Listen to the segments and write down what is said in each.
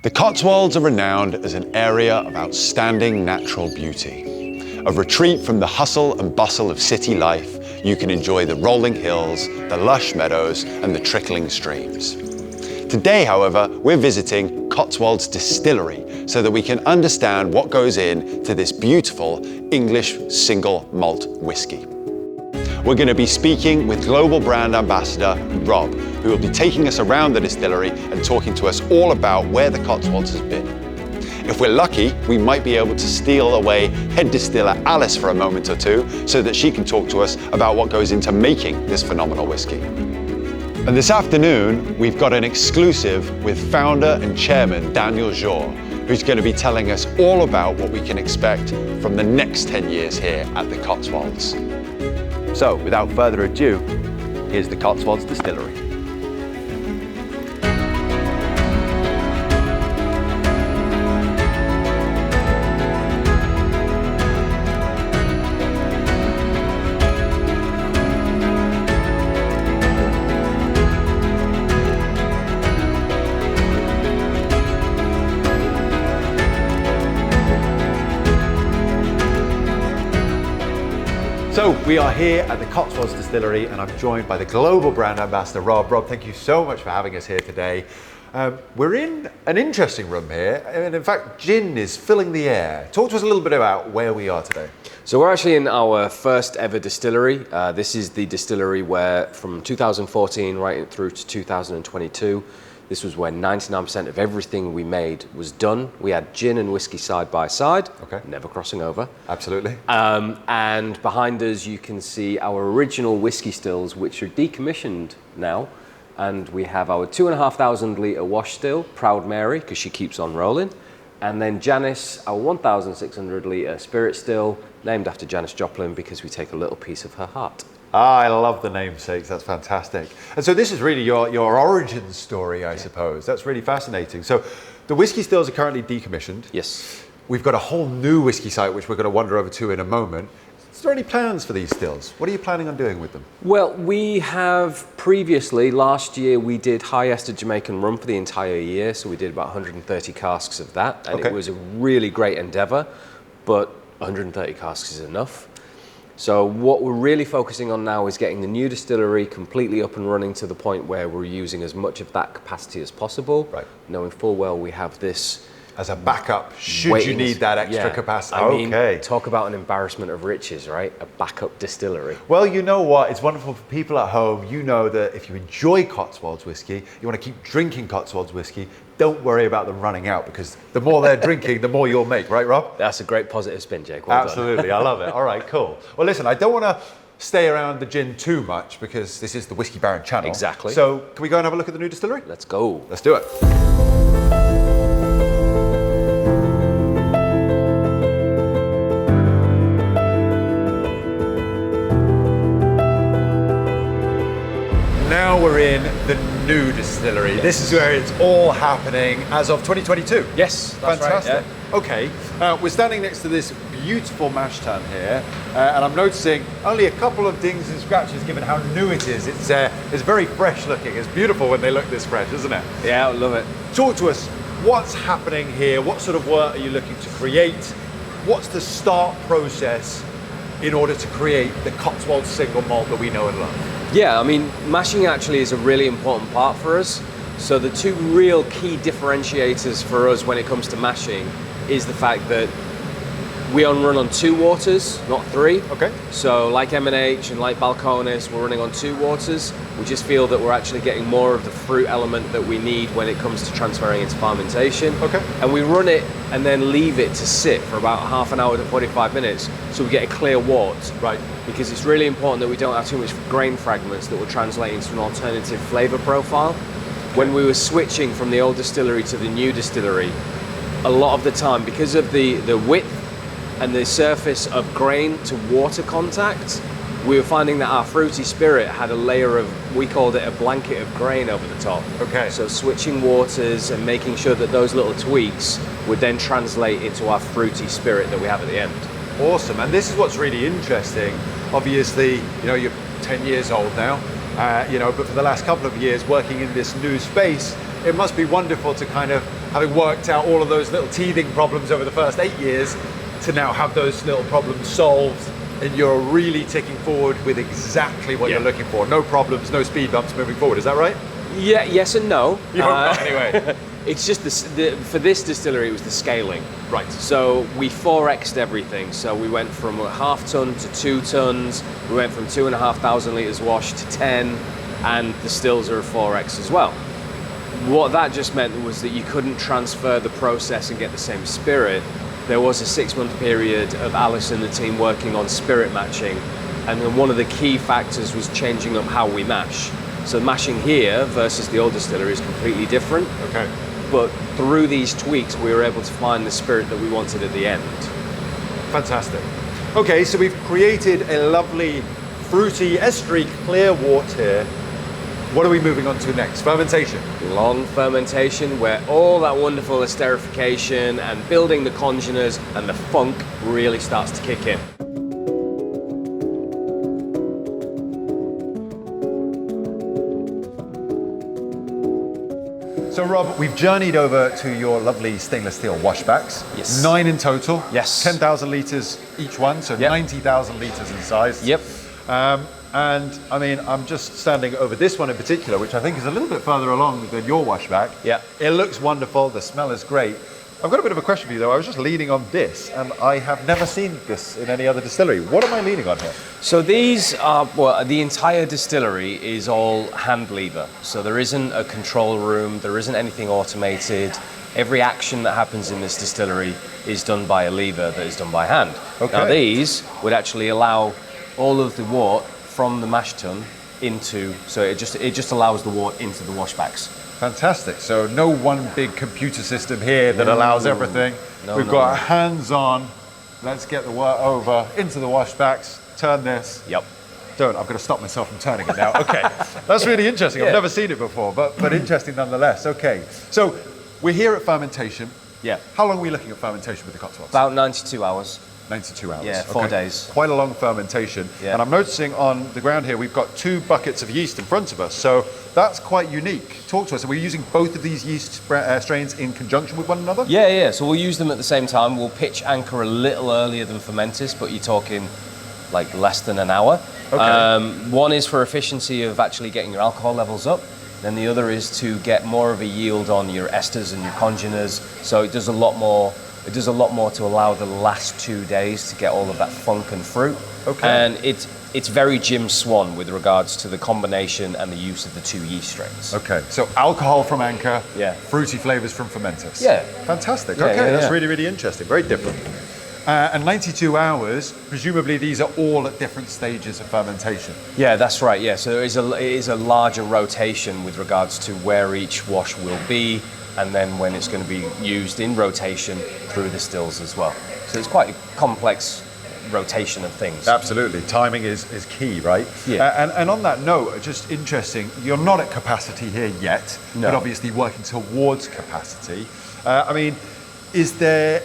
The Cotswolds are renowned as an area of outstanding natural beauty. A retreat from the hustle and bustle of city life, you can enjoy the rolling hills, the lush meadows, and the trickling streams. Today, however, we're visiting Cotswolds Distillery so that we can understand what goes into this beautiful English single malt whiskey. We're going to be speaking with Global Brand Ambassador Rob, who will be taking us around the distillery and talking to us all about where the Cotswolds has been. If we're lucky, we might be able to steal away head distiller Alice for a moment or two so that she can talk to us about what goes into making this phenomenal whiskey. And this afternoon, we've got an exclusive with founder and chairman Daniel Szor, who's going to be telling us all about what we can expect from the next 10 years here at the Cotswolds. So, without further ado, here's the Cotswolds Distillery. So we are here at the Cotswolds Distillery and I'm joined by the Global Brand Ambassador, Rob. Rob, thank you so much for having us here today. We're in an interesting room here, and in fact, gin is filling the air. Talk to us a little bit about where we are today. So we're actually in our first ever distillery. This is the distillery where from 2014 right through to 2022, this was where 99% of everything we made was done. We had gin and whiskey side by side, never crossing over. Absolutely. And behind us you can see our original whiskey stills, which are decommissioned now. And we have our 2,500 litre wash still, Proud Mary, because she keeps on rolling. And then Janice, our 1,600 litre spirit still, named after Janis Joplin because we take a little piece of her heart. I love the namesakes, that's fantastic. And so this is really your origin story, I suppose. That's really fascinating. So the whiskey stills are currently decommissioned. Yes. We've got a whole new whiskey site, which we're going to wander over to in a moment. Is there any plans for these stills? What are you planning on doing with them? Well, we have previously, last year, we did high ester Jamaican rum for the entire year. So we did about 130 casks of that. And it was a really great endeavor, but 130 casks is enough. So what we're really focusing on now is getting the new distillery completely up and running to the point where we're using as much of that capacity as possible, knowing full well we have this as a backup should you need that extra capacity. I mean, talk about an embarrassment of riches, right? A backup distillery. Well, you know what? It's wonderful for people at home. You know that if you enjoy Cotswolds whiskey, you want to keep drinking Cotswolds whiskey, don't worry about them running out, because the more they're drinking, the more you'll make, right, Rob? That's a great positive spin, Jake. Well Absolutely, done. I love it. All right, cool. Well, listen, I don't want to stay around the gin too much because this is the Whiskey Baron channel. Exactly. So can we go and have a look at the new distillery? Let's go. Let's do it. Now we're in the new distillery. Yes. This is where it's all happening as of 2022. Yes, that's fantastic. Right, yeah. Okay, we're standing next to this beautiful mash tun here, and I'm noticing only a couple of dings and scratches given how new it is. It's very fresh looking. It's beautiful when they look this fresh, isn't it? Yeah, I love it. Talk to us. What's happening here? What sort of work are you looking to create? What's the start process in order to create the Cotswolds single malt that we know and love? Yeah, I mean, mashing actually is a really important part for us. So the two real key differentiators for us when it comes to mashing is the fact that we run on 2 waters, not 3. Okay. So like M&H and like Balcones, we're running on 2 waters. We just feel that we're actually getting more of the fruit element that we need when it comes to transferring into fermentation. Okay. And we run it and then leave it to sit for about half an hour to 45 minutes so we get a clear wort. Right. Because it's really important that we don't have too much grain fragments that will translate into an alternative flavor profile. When we were switching from the old distillery to the new distillery, a lot of the time, because of the width and the surface of grain to water contact, we were finding that our fruity spirit had a layer of, we called it a blanket of grain over the top. Okay. So switching waters and making sure that those little tweaks would then translate into our fruity spirit that we have at the end. Awesome, and this is what's really interesting. Obviously, you know, you're 10 years old now, but for the last couple of years working in this new space, it must be wonderful to kind of having worked out all of those little teething problems over the first 8 years, to now have those little problems solved, and you're really ticking forward with exactly what you're looking for. No problems, no speed bumps moving forward. Is that right? Yeah, yes and no. Anyway. It's just for this distillery, it was the scaling. Right. So we 4x'd everything. So we went from a half ton to 2 tons. We went from 2,500 litres wash to 10, and the stills are a 4x as well. What that just meant was that you couldn't transfer the process and get the same spirit. There was a 6-month period of Alice and the team working on spirit matching, and then one of the key factors was changing up how we mash. So mashing here versus the old distillery is completely different. Okay. But through these tweaks, we were able to find the spirit that we wanted at the end. Fantastic. Okay, so we've created a lovely, fruity, estery, clear wort here. What are we moving on to next? Fermentation. Long fermentation, where all that wonderful esterification and building the congeners and the funk really starts to kick in. So Rob, we've journeyed over to your lovely stainless steel washbacks. Yes. 9 in total. Yes. 10,000 litres each one, so 90,000 litres in size. Yep. And I mean, I'm just standing over this one in particular, which I think is a little bit further along than your washback. Yeah. It looks wonderful, the smell is great. I've got a bit of a question for you though. I was just leaning on this, and I have never seen this in any other distillery. What am I leaning on here? So these are, well, the entire distillery is all hand lever. So there isn't a control room, there isn't anything automated. Every action that happens in this distillery is done by a lever that is done by hand. Okay. Now these would actually allow all of the wort from the mash tun into, so it just allows the wort into the washbacks. Fantastic. So no one big computer system here that allows everything. We've got hands-on. Let's get the wort over into the washbacks. Turn this. Yep. I've got to stop myself from turning it now. Okay. That's really interesting. I've never seen it before, but interesting nonetheless. Okay. So we're here at fermentation. Yeah. How long are we looking at fermentation with the Cotswolds? About 92 hours. 92 hours. Yeah, 4 days. Quite a long fermentation. Yeah. And I'm noticing on the ground here, we've got 2 buckets of yeast in front of us. So that's quite unique. Talk to us. Are we using both of these yeast strains in conjunction with one another? Yeah. So we'll use them at the same time. We'll pitch anchor a little earlier than fermentis, but you're talking like less than an hour. Okay. One is for efficiency of actually getting your alcohol levels up. Then the other is to get more of a yield on your esters and your congeners. So it does a lot more. It does a lot more to allow the last 2 days to get all of that funk and fruit. Okay. And it's very Jim Swan with regards to the combination and the use of the 2 yeast strains. Okay, so alcohol from anchor, Yeah. fruity flavors from fermentis. Yeah. Fantastic. Yeah, Okay, yeah, that's yeah. really, really interesting. Very different. And 92 hours, presumably these are all at different stages of fermentation. Yeah, that's right. Yeah, so it is a larger rotation with regards to where each wash will be, and then when it's going to be used in rotation through the stills as well. So it's quite a complex rotation of things. Absolutely. Timing is key, right? Yeah. And on that note, just interesting, you're not at capacity here yet, No. but obviously working towards capacity. I mean, is there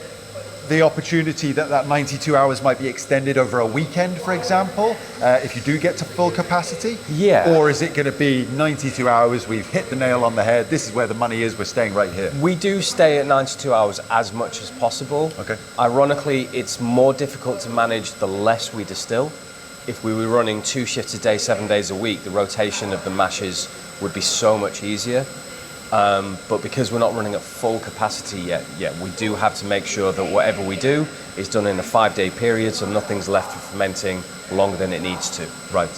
the opportunity that 92 hours might be extended over a weekend, for example, if you do get to full capacity? Yeah. Or is it going to be 92 hours, we've hit the nail on the head, this is where the money is, we're staying right here? We do stay at 92 hours as much as possible. Okay. Ironically, it's more difficult to manage the less we distill. If we were running 2 shifts a day, 7 days a week, the rotation of the mashes would be so much easier. But because we're not running at full capacity yet, we do have to make sure that whatever we do is done in a 5-day period, so nothing's left for fermenting longer than it needs to. Right.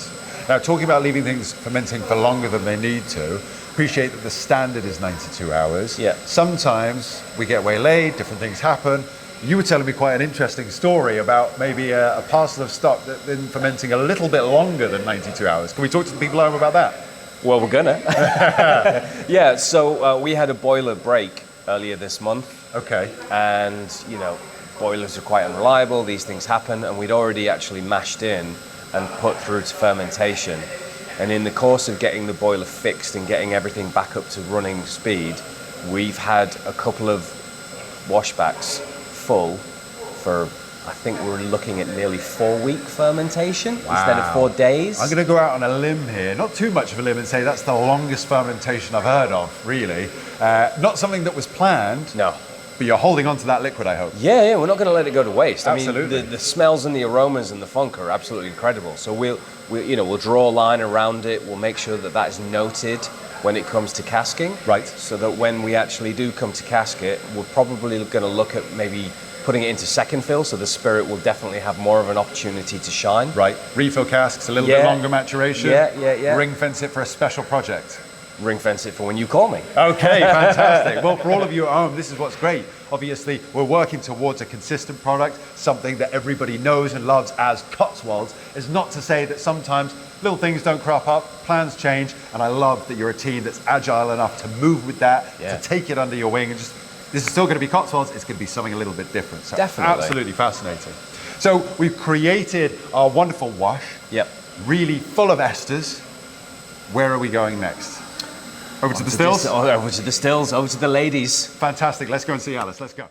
Now, talking about leaving things fermenting for longer than they need to, appreciate that the standard is 92 hours. Yeah. Sometimes we get waylaid, different things happen. You were telling me quite an interesting story about maybe a parcel of stock that's been fermenting a little bit longer than 92 hours. Can we talk to the people at home about that? Well, we're gonna. Yeah, so we had a boiler break earlier this month. Okay. And, boilers are quite unreliable, these things happen, and we'd already actually mashed in and put through to fermentation. And in the course of getting the boiler fixed and getting everything back up to running speed, we've had a couple of washbacks full for I think we're looking at nearly 4-week fermentation instead of 4 days. I'm going to go out on a limb here, not too much of a limb, and say that's the longest fermentation I've heard of, really. Not something that was planned. No. But you're holding on to that liquid, I hope. Yeah, we're not going to let it go to waste. Absolutely. I mean, the smells and the aromas and the funk are absolutely incredible. So we'll draw a line around it. We'll make sure that that is noted when it comes to casking. Right. So that when we actually do come to cask it, we're probably going to look at maybe putting it into second fill, so the spirit will definitely have more of an opportunity to shine. Right. Refill casks, a little bit longer maturation. Yeah. Ring fence it for a special project. Ring fence it for when you call me. Okay, fantastic. Well, for all of you at home, this is what's great. Obviously, we're working towards a consistent product, something that everybody knows and loves as Cotswolds. It's not to say that sometimes little things don't crop up, plans change, and I love that you're a team that's agile enough to move with that, to take it under your wing, and just, this is still going to be Cotswolds, it's going to be something a little bit different. So definitely. Absolutely fascinating. So we've created our wonderful wash, really full of esters. Where are we going next? Over to the stills? Over to the stills, over to the ladies. Fantastic. Let's go and see Alice. Let's go.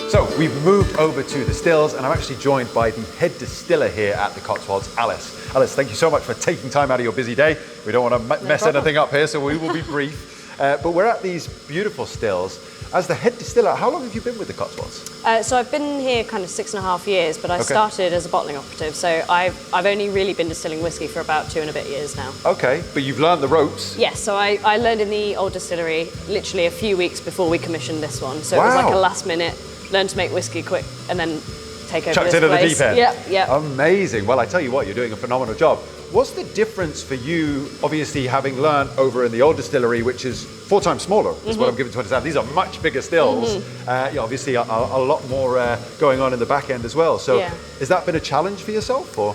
So we've moved over to the stills, and I'm actually joined by the head distiller here at the Cotswolds, Alice. Alice, thank you so much for taking time out of your busy day. We don't want to mess anything up here, so we will be brief. But we're at these beautiful stills. As the head distiller, how long have you been with the Cotswolds? So I've been here kind of 6.5 years, but I started as a bottling operative. So I've only really been distilling whiskey for about 2 and a bit years now. Okay, but you've learned the ropes. Yes, so I learned in the old distillery literally a few weeks before we commissioned this one. So it was like a last minute, learn to make whiskey quick and then take over Chucked this into place. the deep end. Yeah. Amazing. Well, I tell you what, you're doing a phenomenal job. What's the difference for you, obviously having learned over in the old distillery, which is 4 times smaller, is what I'm given to understand. These are much bigger stills. Obviously a lot more going on in the back end as well. So has that been a challenge for yourself? Or?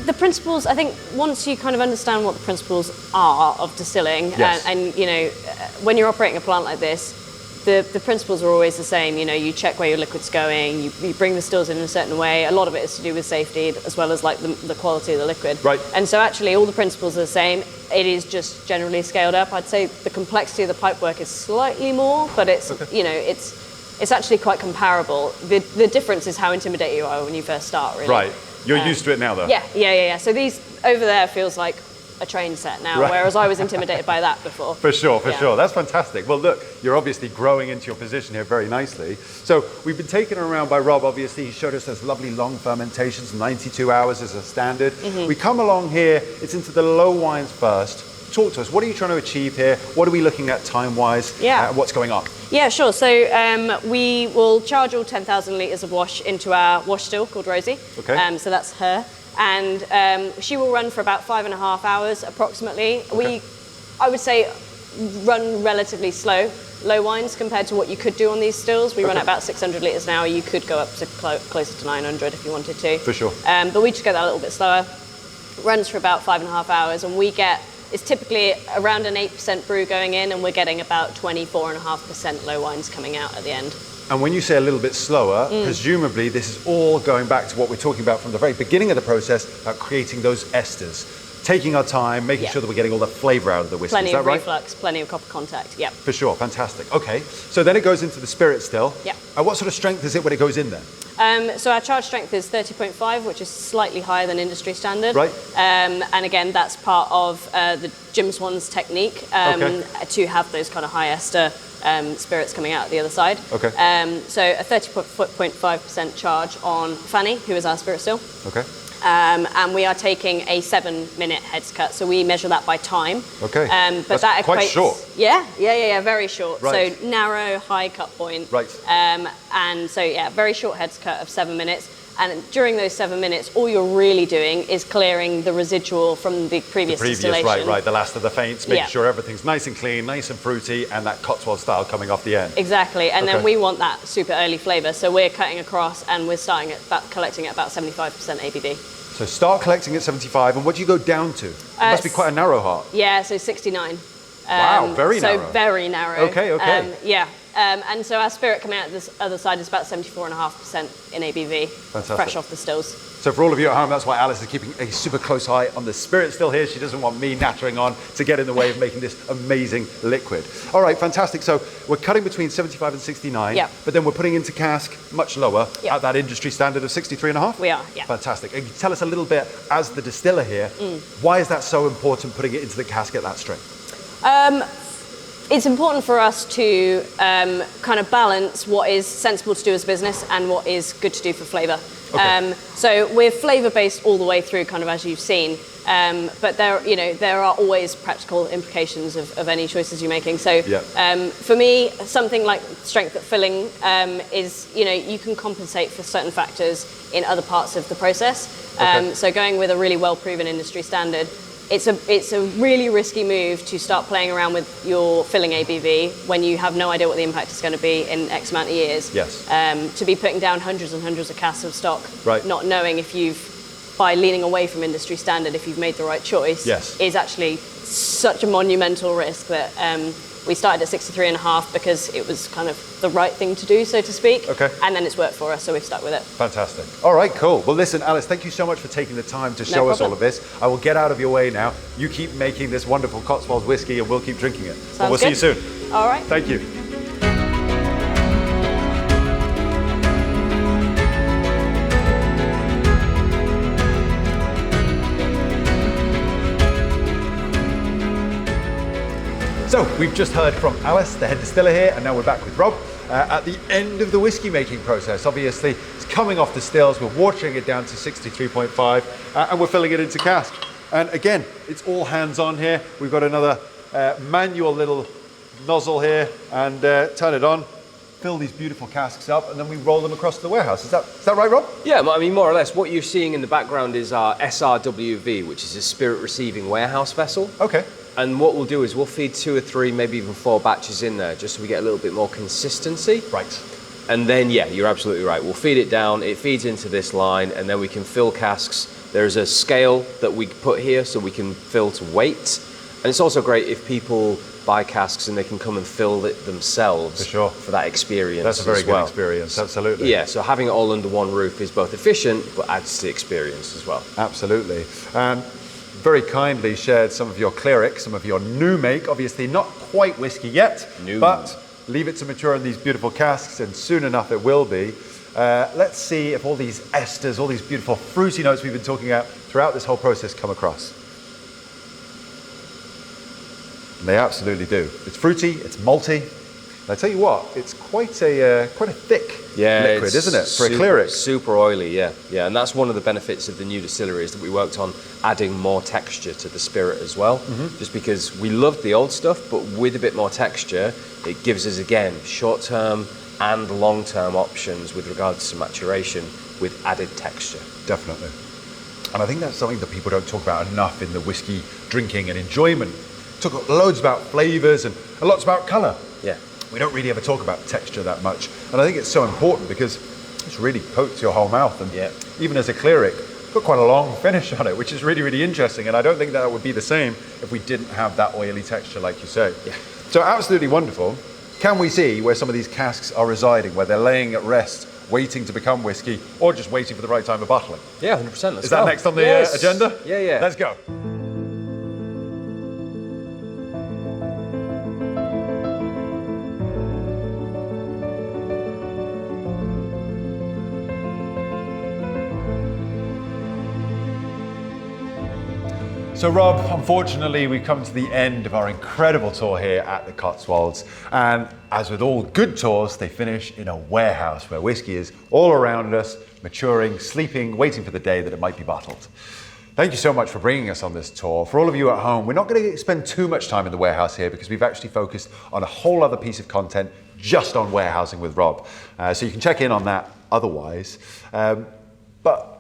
The principles, I think once you kind of understand what the principles are of distilling, and you know, when you're operating a plant like this, the principles are always the same. You know, you check where your liquid's going, you bring the stills in a certain way. A lot of it is to do with safety as well as like the quality of the liquid. Right. And so actually all the principles are the same. It is just generally scaled up. I'd say the complexity of the pipework is slightly more, but it's, you know, it's actually quite comparable. The difference is how intimidated you are when you first start, really. Right. You're used to it now, though. Yeah. So these over there feels like a train set now, whereas I was intimidated by that before. For sure. That's fantastic. Well, look, you're obviously growing into your position here very nicely. So we've been taken around by Rob. Obviously, he showed us those lovely long fermentations, 92 hours as a standard. We come along here, it's into the low wines first. Talk to us. What are you trying to achieve here? What are we looking at time-wise? What's going on? Yeah, sure. So we will charge all 10,000 litres of wash into our wash still called Rosie. Okay. So that's her. And she will run for about 5.5 hours approximately. Okay. I would say, run relatively slow, low wines compared to what you could do on these stills. We run at about 600 litres an hour. You could go up to closer to 900 if you wanted to. For sure. But we just go that a little bit slower. Runs for about 5.5 hours, and we get, it's typically around an 8% brew going in, and we're getting about 24.5% low wines coming out at the end. And when you say a little bit slower, presumably this is all going back to what we're talking about from the very beginning of the process, about creating those esters, taking our time, making sure that we're getting all the flavour out of the whiskey. Plenty is that of right? reflux, plenty of copper contact, yeah. For sure, fantastic. Okay, so then it goes into the spirit still. Yeah. What sort of strength is it when it goes in there? So our charge strength is 30.5, which is slightly higher than industry standard. Right. And again, that's part of the Jim Swan's technique to have those kind of high ester spirits coming out the other side. Okay. So a 30.5% charge on Fanny, who is our spirit still. Okay. And we are taking a 7-minute heads cut, so we measure that by time. Okay. But That's that quite equates, short. Yeah, very short. Right. So narrow, high cut point. Right. And so very short heads cut of 7 minutes. And during those 7 minutes, all you're really doing is clearing the residual from the previous distillation. Right, the last of the faints, making sure everything's nice and clean, nice and fruity, and that Cotswold style coming off the end. Exactly, and then we want that super early flavour, so we're cutting across and we're starting at collecting at about 75% ABV. So start collecting at 75, and what do you go down to? It must be quite a narrow heart. Yeah, so 69. Wow, very narrow. So very narrow. Okay. Yeah. And so our spirit coming out this other side is about 74.5% in ABV, fresh off the stills. So for all of you at home, that's why Alice is keeping a super close eye on the spirit still here. She doesn't want me nattering on to get in the way of making this amazing liquid. All right, fantastic. So we're cutting between 75 and 69, but then we're putting into cask much lower at that industry standard of 63.5? We are, yeah. Fantastic. And tell us a little bit, as the distiller here, why is that so important, putting it into the cask at that strength? It's important for us to kind of balance what is sensible to do as a business and what is good to do for flavour. Okay. So we're flavour based all the way through, kind of as you've seen, but there are always practical implications of any choices you're making. So for me, something like strength at filling is, you can compensate for certain factors in other parts of the process. So going with a really well proven industry standard, it's a really risky move to start playing around with your filling ABV when you have no idea what the impact is going to be in X amount of years. Yes. To be putting down hundreds and hundreds of casks of stock, right, not knowing if by leaning away from industry standard, if you've made the right choice, is actually such a monumental risk that we started at 63.5 because it was kind of the right thing to do, so to speak. Okay. And then it's worked for us, so we've stuck with it. Fantastic. All right, cool. Well, listen, Alice, thank you so much for taking the time to show us all of this. I will get out of your way now. You keep making this wonderful Cotswolds whiskey and we'll keep drinking it. Sounds But we'll good. see you soon. All right. Thank you. So we've just heard from Alice, the head distiller here, and now we're back with Rob at the end of the whiskey making process. Obviously, it's coming off the stills, we're watering it down to 63.5, and we're filling it into cask. And again, it's all hands on here. We've got another manual little nozzle here, and turn it on, fill these beautiful casks up, and then we roll them across the warehouse. Is that right, Rob? Yeah, I mean, more or less. What you're seeing in the background is our SRWV, which is a spirit receiving warehouse vessel. Okay. And what we'll do is we'll feed 2 or 3, maybe even 4 batches in there, just so we get a little bit more consistency. Right. And then, yeah, you're absolutely right. We'll feed it down, it feeds into this line, and then we can fill casks. There's a scale that we put here so we can fill to weight. And it's also great if people buy casks and they can come and fill it themselves. For sure. For that experience. That's a very as well. good experience, absolutely. Yeah, so having it all under one roof is both efficient, but adds to the experience as well. Absolutely. Very kindly shared some of your cleric, some of your new make, obviously not quite whiskey yet, but leave it to mature in these beautiful casks, and soon enough it will be. Let's see if all these esters, all these beautiful fruity notes we've been talking about throughout this whole process come across. And they absolutely do. It's fruity, it's malty. And I tell you what, it's quite a thick liquid, isn't it, for a cleric? Super oily, yeah. And that's one of the benefits of the new distillery, is that we worked on adding more texture to the spirit as well. Just because we loved the old stuff, but with a bit more texture, it gives us, again, short-term and long-term options with regards to maturation with added texture. Definitely. And I think that's something that people don't talk about enough in the whiskey drinking and enjoyment. Talk loads about flavours and lots about colour. Yeah. We don't really ever talk about texture that much. And I think it's so important because it's really coats your whole mouth. And even as a cleric, it's got quite a long finish on it, which is really, really interesting. And I don't think that would be the same if we didn't have that oily texture, like you say. Yeah. So absolutely wonderful. Can we see where some of these casks are residing, where they're laying at rest, waiting to become whiskey, or just waiting for the right time of bottling? Yeah, 100%. Is that next on the agenda? Yeah. Let's go. So Rob, unfortunately we've come to the end of our incredible tour here at the Cotswolds, and as with all good tours, they finish in a warehouse where whiskey is all around us, maturing, sleeping, waiting for the day that it might be bottled. Thank you so much for bringing us on this tour. For all of you at home, we're not going to spend too much time in the warehouse here because we've actually focused on a whole other piece of content just on warehousing with Rob. So you can check in on that otherwise. But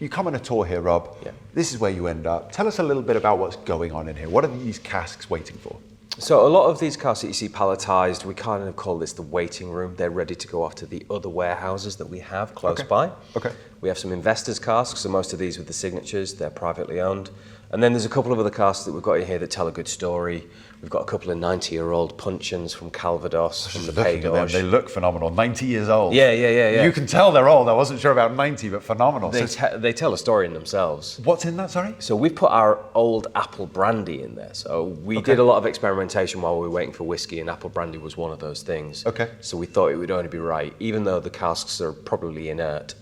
you come on a tour here, Rob. Yeah. This is where you end up. Tell us a little bit about what's going on in here. What are these casks waiting for? So a lot of these casks that you see palletized, we kind of call this the waiting room. They're ready to go off to the other warehouses that we have close by. Okay. We have some investors' casks, so most of these with the signatures, they're privately owned. And then there's a couple of other casks that we've got in here that tell a good story. We've got a couple of 90-year-old puncheons from Calvados, from the Pays d'Orge. They look phenomenal. 90 years old. Yeah. You can tell they're old. I wasn't sure about 90, but phenomenal. They tell a story in themselves. What's in that, sorry? So we've put our old apple brandy in there. So we did a lot of experimentation while we were waiting for whiskey, and apple brandy was one of those things. Okay. So we thought it would only be right, even though the casks are probably inert,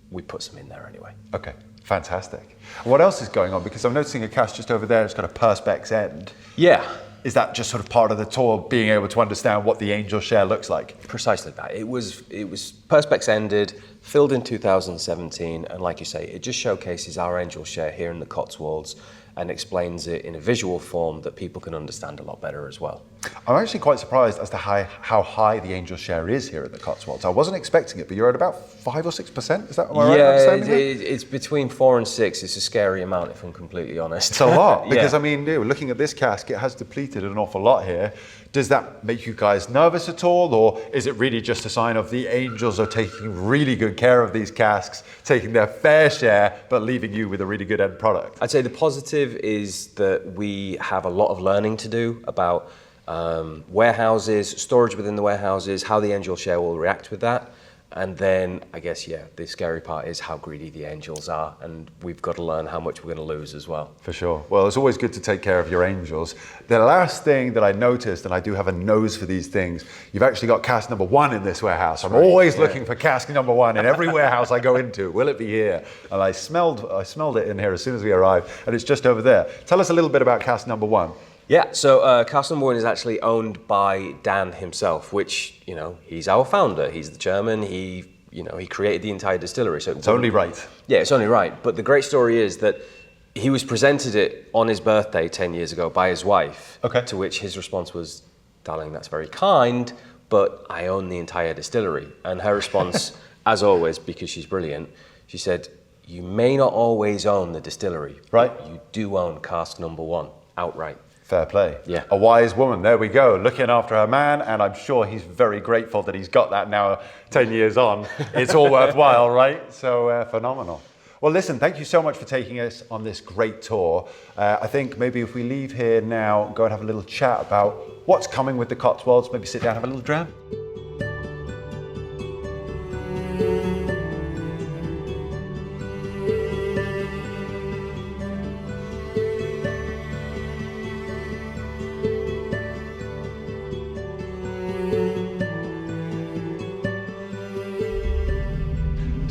we put some in there anyway. Okay, fantastic. What else is going on? Because I'm noticing a cask just over there, it's got a perspex end. Yeah. Is that just sort of part of the tour, being able to understand what the angel share looks like? Precisely that. It was perspex ended, filled in 2017, and like you say, it just showcases our angel share here in the Cotswolds and explains it in a visual form that people can understand a lot better as well. I'm actually quite surprised as to how high the angel share is here at the Cotswolds. I wasn't expecting it, but you're at about 5 or 6%. Is that am I right? Yeah, it's between 4 and 6. It's a scary amount, if I'm completely honest. It's a lot because I mean, looking at this cask, it has depleted an awful lot here. Does that make you guys nervous at all, or is it really just a sign of the angels are taking really good care of these casks, taking their fair share, but leaving you with a really good end product? I'd say the positive is that we have a lot of learning to do about warehouses, storage within the warehouses, how the angel share will react with that. And then, I guess, the scary part is how greedy the angels are, and we've got to learn how much we're going to lose as well. For sure. Well, it's always good to take care of your angels. The last thing that I noticed, and I do have a nose for these things, you've actually got cask number 1 in this warehouse. I'm always looking for cask number 1 in every warehouse I go into. Will it be here? And I smelled it in here as soon as we arrived, and it's just over there. Tell us a little bit about cask number 1. Yeah, so cask number 1 is actually owned by Dan himself, which, he's our founder. He's the chairman. He created the entire distillery. So it's only right. Yeah, it's only right. But the great story is that he was presented it on his birthday 10 years ago by his wife. Okay. To which his response was, "Darling, that's very kind, but I own the entire distillery." And her response, as always, because she's brilliant, she said, "You may not always own the distillery, right? But you do own cask number 1 outright." Fair play. Yeah. A wise woman. There we go. Looking after her man, and I'm sure he's very grateful that he's got that now 10 years on. It's all worthwhile, right? So phenomenal. Well, listen, thank you so much for taking us on this great tour. I think maybe if we leave here now, go and have a little chat about what's coming with the Cotswolds, maybe sit down and have a little dram.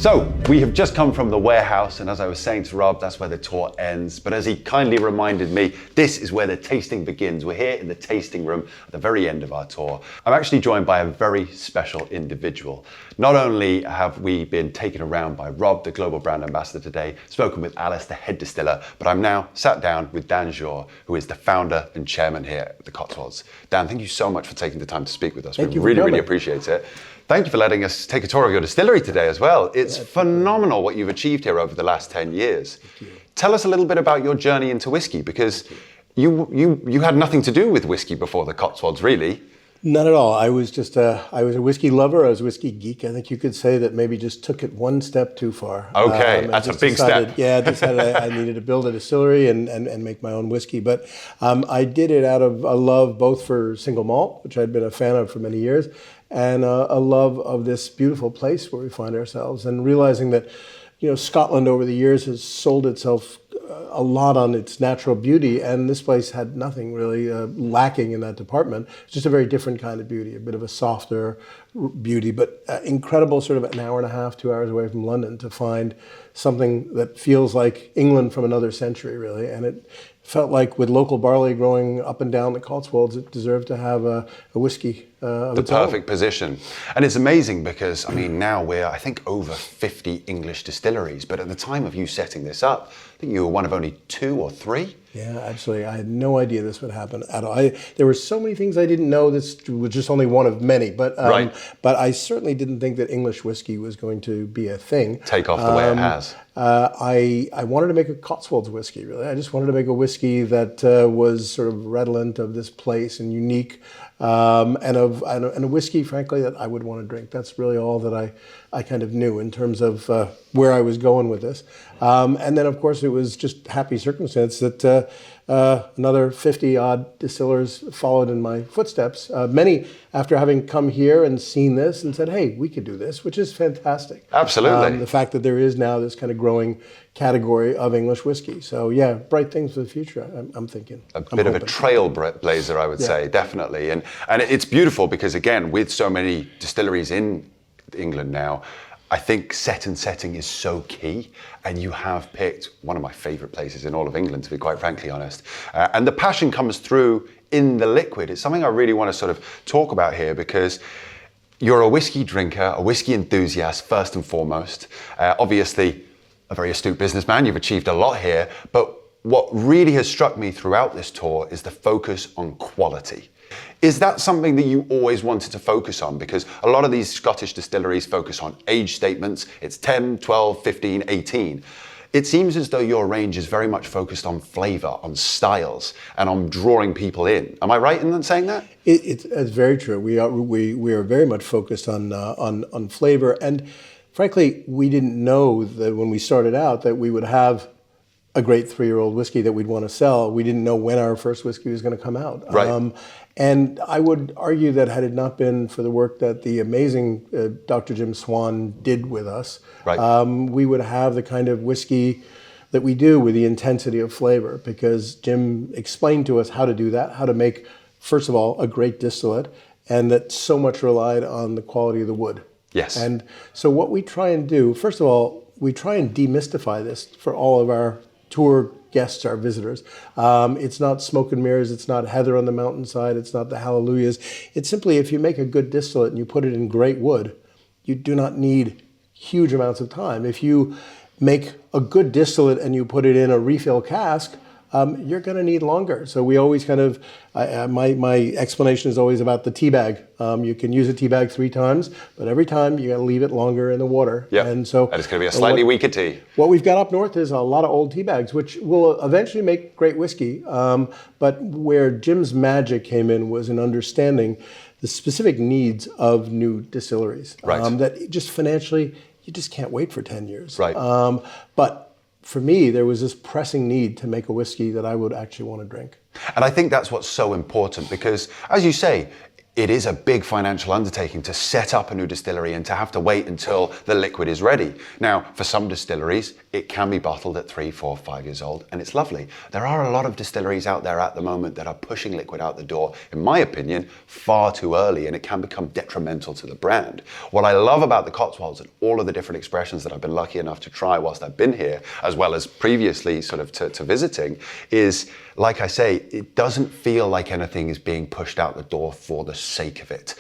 So we have just come from the warehouse, and as I was saying to Rob, that's where the tour ends. But as he kindly reminded me, this is where the tasting begins. We're here in the tasting room at the very end of our tour. I'm actually joined by a very special individual. Not only have we been taken around by Rob, the global brand ambassador today, spoken with Alice, the head distiller, but I'm now sat down with Dan Szor, who is the founder and chairman here at the Cotswolds. Dan, thank you so much for taking the time to speak with us. Thank you. We really appreciate it. Thank you for letting us take a tour of your distillery today as well. It's phenomenal what you've achieved here over the last 10 years. Tell us a little bit about your journey into whiskey, because you had nothing to do with whiskey before the Cotswolds, really. Not at all. I was a whiskey lover. I was a whiskey geek. I think you could say that maybe just took it one step too far. Okay, that's a big step. Yeah, I decided I needed to build a distillery and make my own whiskey. But I did it out of a love both for single malt, which I'd been a fan of for many years, and a love of this beautiful place where we find ourselves, and realizing that, Scotland over the years has sold itself a lot on its natural beauty, and this place had nothing really lacking in that department. It's just a very different kind of beauty, a bit of a softer beauty, but incredible, sort of an hour and a half, 2 hours away from London, to find something that feels like England from another century, really. And it felt like, with local barley growing up and down the Cotswolds, it deserved to have a whiskey of its own. The perfect position. And it's amazing because, now we're, I think, over 50 English distilleries. But at the time of you setting this up, I think you were one of only 2 or 3. Yeah, absolutely. I had no idea this would happen at all. There were so many things I didn't know. This was just only one of many. But but I certainly didn't think that English whiskey was going to be a thing. Take off the way it has. I wanted to make a Cotswolds whiskey, really. I just wanted to make a whiskey that was sort of redolent of this place and unique, and a whiskey, frankly, that I would want to drink. That's really all that I kind of knew in terms of where I was going with this. And then, of course, it was just happy circumstance that another 50-odd distillers followed in my footsteps, many after having come here and seen this and said, hey, we could do this, which is fantastic. Absolutely. The fact that there is now this kind of growing category of English whiskey. So yeah, bright things for the future, I'm thinking. A bit of a trailblazer, I would say, definitely. And it's beautiful because, again, with so many distilleries in England now, I think setting is so key, and you have picked one of my favourite places in all of England, to be quite frankly honest. And the passion comes through in the liquid. It's something I really want to sort of talk about here, because you're a whiskey drinker, a whiskey enthusiast first and foremost. Obviously, a very astute businessman. You've achieved a lot here, but what really has struck me throughout this tour is the focus on quality. Is that something that you always wanted to focus on? Because a lot of these Scottish distilleries focus on age statements. It's 10, 12, 15, 18. It seems as though your range is very much focused on flavour, on styles, and on drawing people in. Am I right in saying that? It's very true. We are very much focused on flavour, and frankly, we didn't know that when we started out that we would have a great 3-year-old whiskey that we'd want to sell. We didn't know when our first whiskey was going to come out. Right. And I would argue that had it not been for the work that the amazing Dr. Jim Swan did with us, right. We would have the kind of whiskey that we do with the intensity of flavor, because Jim explained to us how to do that, how to make, first of all, a great distillate, and that so much relied on the quality of the wood. Yes. And so what we try and do, first of all, we try and demystify this for all of our tour guests, our visitors. It's not smoke and mirrors, it's not heather on the mountainside, it's not the hallelujahs. It's simply, if you make a good distillate and you put it in great wood, you do not need huge amounts of time. If you make a good distillate and you put it in a refill cask, you're going to need longer. So we always kind of, my explanation is always about the tea bag. You can use a tea bag 3 times, but every time you got to leave it longer in the water. Yeah, and so it's going to be a slightly weaker tea. What we've got up north is a lot of old tea bags, which will eventually make great whiskey. But where Jim's magic came in was in understanding the specific needs of new distilleries. Right. That just financially, you just can't wait for 10 years. Right. But for me, there was this pressing need to make a whiskey that I would actually want to drink. And I think that's what's so important, because, as you say, it is a big financial undertaking to set up a new distillery and to have to wait until the liquid is ready. Now, for some distilleries, it can be bottled at 3, 4, 5 years old, and it's lovely. There are a lot of distilleries out there at the moment that are pushing liquid out the door, in my opinion, far too early, and it can become detrimental to the brand. What I love about the Cotswolds and all of the different expressions that I've been lucky enough to try whilst I've been here, as well as previously sort of to visiting, is, like I say, it doesn't feel like anything is being pushed out the door for the sake of it.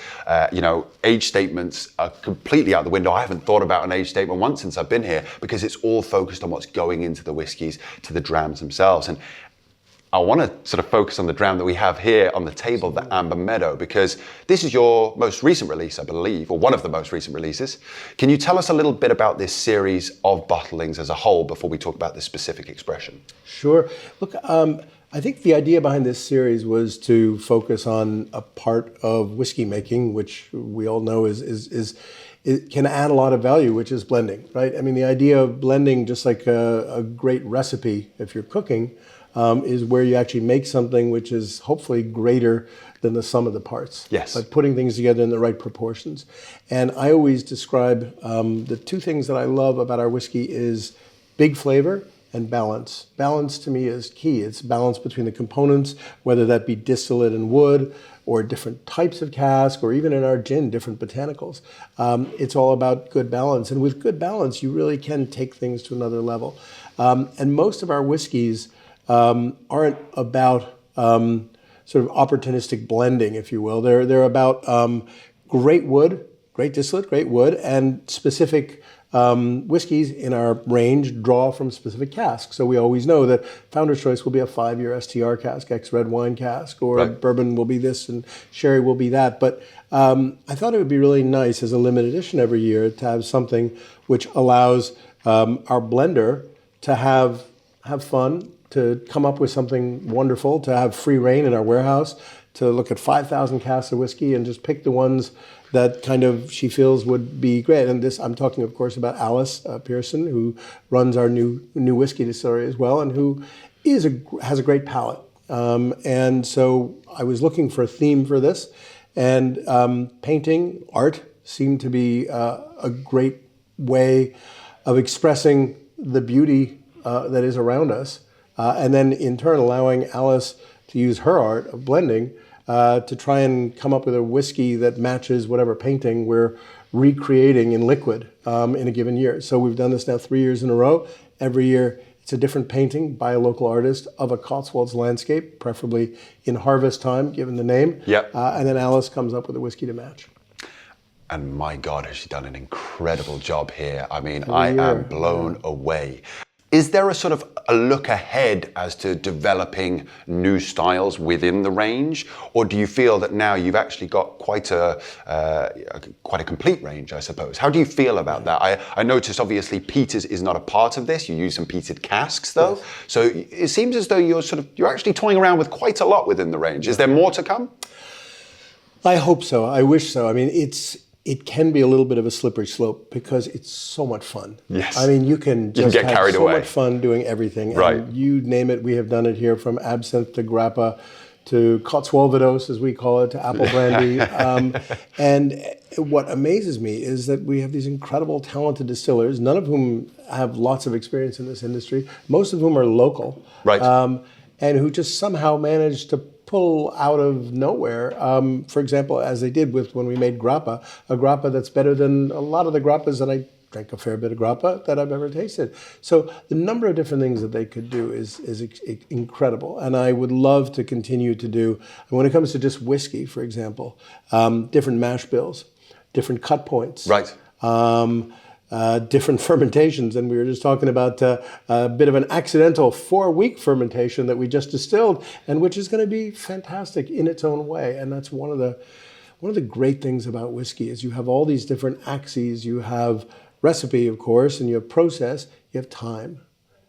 Age statements are completely out the window. I haven't thought about an age statement once since I've been here, because it's all focused on what's going into the whiskies, to the drams themselves. And I want to sort of focus on the dram that we have here on the table, the Amber Meadow, because this is your most recent release, I believe, or one of the most recent releases. Can you tell us a little bit about this series of bottlings as a whole before we talk about this specific expression? Sure. Look, I think the idea behind this series was to focus on a part of whiskey making, which we all know it can add a lot of value, which is blending, right? I mean, the idea of blending, just like a great recipe, if you're cooking, is where you actually make something which is hopefully greater than the sum of the parts. Yes. But putting things together in the right proportions. And I always describe the 2 things that I love about our whiskey is big flavor and balance. Balance to me is key. It's balance between the components, whether that be distillate and wood, or different types of cask, or even in our gin, different botanicals. It's all about good balance. And with good balance, you really can take things to another level. And most of our whiskeys aren't about sort of opportunistic blending, if you will. They're about great wood, great distillate, great wood, and specific whiskeys in our range draw from specific casks. So we always know that Founder's Choice will be a 5-year STR cask, ex-red wine cask, or right. bourbon will be this and sherry will be that. But I thought it would be really nice as a limited edition every year to have something which allows our blender to have fun, to come up with something wonderful, to have free reign in our warehouse, to look at 5,000 casks of whiskey and just pick the ones that kind of she feels would be great. And this, I'm talking, of course, about Alice Pearson, who runs our new whiskey distillery as well, and who has a great palate. And so I was looking for a theme for this, and painting, art, seemed to be a great way of expressing the beauty that is around us, and then in turn allowing Alice to use her art of blending to try and come up with a whiskey that matches whatever painting we're recreating in liquid in a given year. So we've done this now 3 years in a row. Every year it's a different painting by a local artist of a Cotswolds landscape, preferably in harvest time, given the name. Yep. And then Alice comes up with a whiskey to match. And my God, has she done an incredible job here. I mean, I am blown away. Is there a sort of a look ahead as to developing new styles within the range? Or do you feel that now you've actually got quite a complete range, I suppose? How do you feel about that? I noticed obviously peated is not a part of this. You use some peated casks though. Yes. So it seems as though you're actually toying around with quite a lot within the range. Is there more to come? I hope so. I wish so. I mean, it can be a little bit of a slippery slope because it's so much fun. Yes. I mean, you can just get have carried so away. much fun doing everything. Right. And you name it, we have done it here, from absinthe to grappa to Cotswolds, as we call it, to apple brandy. And what amazes me is that we have these incredible, talented distillers, none of whom have lots of experience in this industry, most of whom are local. Right. And who just somehow managed to pull out of nowhere, for example, as they did with when we made grappa, a grappa that's better than a lot of the grappas that I drank a fair bit of grappa that I've ever tasted. So the number of different things that they could do is incredible. And I would love to continue to do, and when it comes to just whiskey, for example, different mash bills, different cut points. Right. Different fermentations, and we were just talking about a bit of an accidental 4-week fermentation that we just distilled, and which is going to be fantastic in its own way. And that's one of the great things about whiskey is you have all these different axes. You have recipe, of course, and you have process. You have time.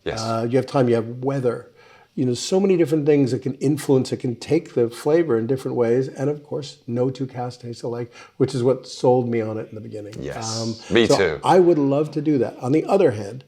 Yes. You have time. You have weather. You know, so many different things that can influence, it can take the flavor in different ways. And of course, no two casks taste alike, which is what sold me on it in the beginning. Yes, me too. I would love to do that. On the other hand,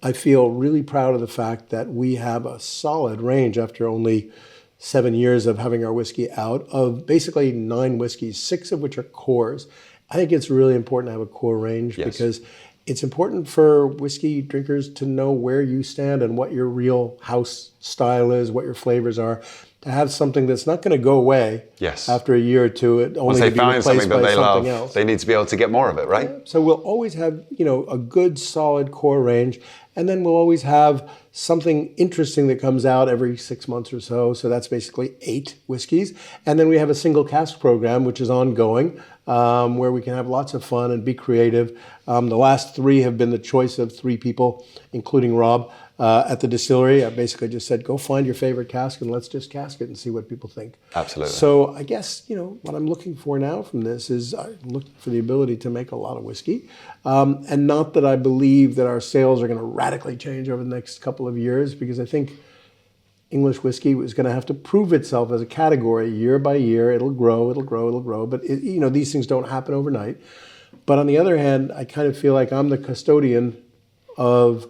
I feel really proud of the fact that we have a solid range after only 7 years of having our whiskey out, of basically 9 whiskeys, 6 of which are cores. I think it's really important to have a core range. Yes. Because it's important for whiskey drinkers to know where you stand and what your real house style is, what your flavors are. To have something that's not going to go away. Yes. After a year or two, it only to be replaced by something else. They need to be able to get more of it, right? Yeah. So we'll always have, a good solid core range, and then we'll always have something interesting that comes out every 6 months or so. So that's basically 8 whiskeys. And then we have a single cask program, which is ongoing, where we can have lots of fun and be creative. The last 3 have been the choice of 3 people, including Rob, at the distillery. I basically just said, go find your favorite cask and let's just cask it and see what people think. Absolutely. So I guess, what I'm looking for now from this is I'm looking for the ability to make a lot of whiskey. And not that I believe that our sales are going to radically change over the next couple of years, because I think English whiskey is going to have to prove itself as a category year by year. It'll grow. But these things don't happen overnight. But on the other hand, I kind of feel like I'm the custodian of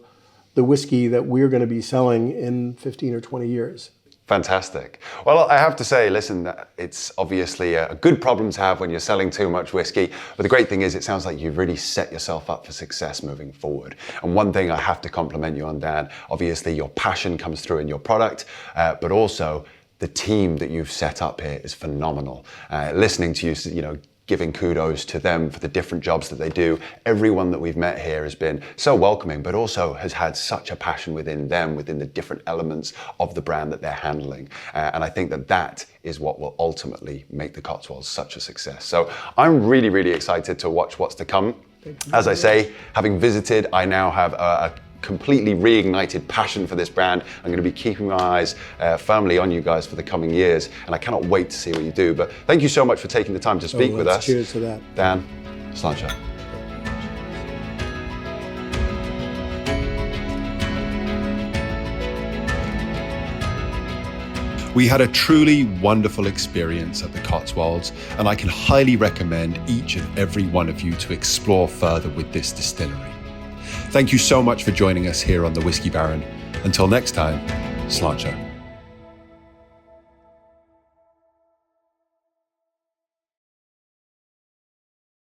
the whiskey that we're going to be selling in 15 or 20 years. Fantastic. Well, I have to say, listen, it's obviously a good problem to have when you're selling too much whiskey. But the great thing is, it sounds like you've really set yourself up for success moving forward. And one thing I have to compliment you on, Dan, obviously your passion comes through in your product, but also the team that you've set up here is phenomenal. Listening to you, giving kudos to them for the different jobs that they do. Everyone that we've met here has been so welcoming, but also has had such a passion within them, within the different elements of the brand that they're handling. And I think that is what will ultimately make the Cotswolds such a success. So I'm really, really excited to watch what's to come. As I say, having visited, I now have a completely reignited passion for this brand. I'm going to be keeping my eyes firmly on you guys for the coming years, and I cannot wait to see what you do. But thank you so much for taking the time to speak with us. Cheers to that. Dan, Sláinte. We had a truly wonderful experience at the Cotswolds, and I can highly recommend each and every one of you to explore further with this distillery. Thank you so much for joining us here on The Whiskey Baron. Until next time, Sláinte.